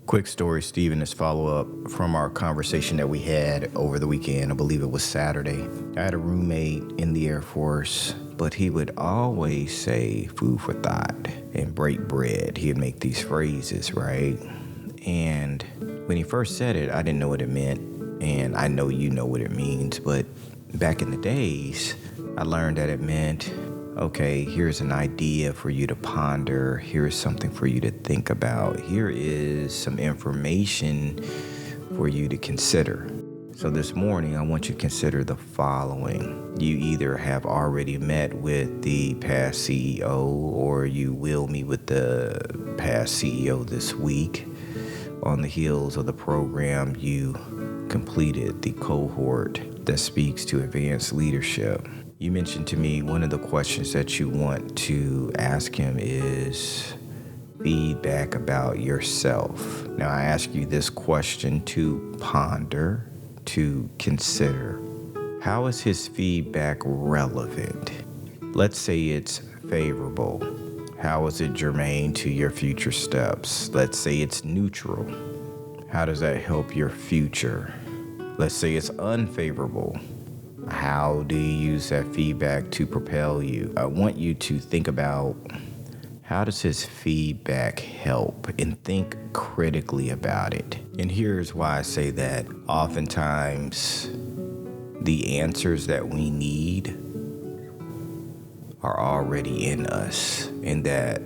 Quick story, Stephen, is follow up from our conversation that we had over the weekend. I believe it was Saturday. I had a roommate in the Air Force, but he would always say food for thought and break bread. He'd make these phrases, right? And when he first said it, I didn't know what it meant. And I know you know what it means, but back in the days, I learned that it meant, okay, here's an idea for you to ponder. Here's something for you to think about. Here is some information for you to consider. So this morning, I want you to consider the following. You either have already met with the past CEO or you will meet with the past CEO this week on the heels of the program you completed, the cohort that speaks to advanced leadership. You mentioned to me one of the questions that you want to ask him is feedback about yourself. Now, I ask you this question to ponder, to consider. How is his feedback relevant? Let's say it's favorable. How is it germane to your future steps? Let's say it's neutral. How does that help your future? Let's say it's unfavorable. How do you use that feedback to propel you? I want you to think about how does his feedback help and think critically about it. And here's why I say that. Oftentimes, the answers that we need are already in us and that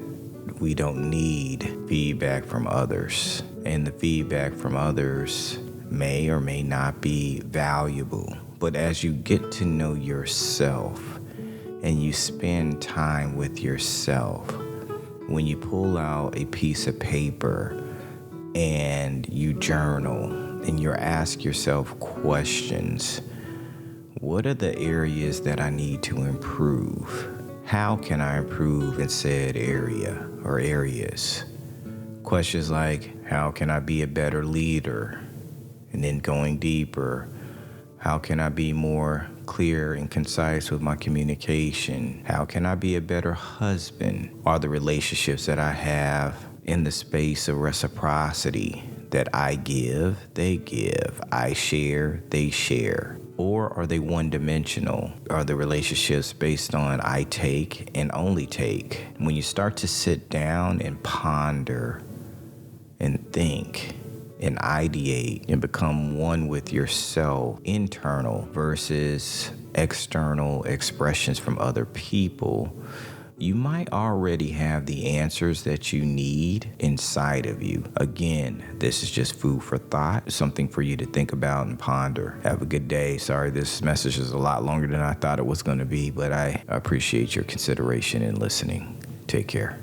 we don't need feedback from others. And the feedback from others may or may not be valuable. But as you get to know yourself and you spend time with yourself, when you pull out a piece of paper and you journal and you ask yourself questions, what are the areas that I need to improve? How can I improve in said area or areas? Questions like, how can I be a better leader? And then going deeper, how can I be more clear and concise with my communication? How can I be a better husband? Are the relationships that I have in the space of reciprocity that I give, they give, I share, they share? Or are they one-dimensional? Are the relationships based on I take and only take? When you start to sit down and ponder and think and ideate and become one with yourself, internal versus external expressions from other people, you might already have the answers that you need inside of you. Again, this is just food for thought, something for you to think about and ponder. Have a good day. Sorry, this message is a lot longer than I thought it was going to be, but I appreciate your consideration and listening. Take care.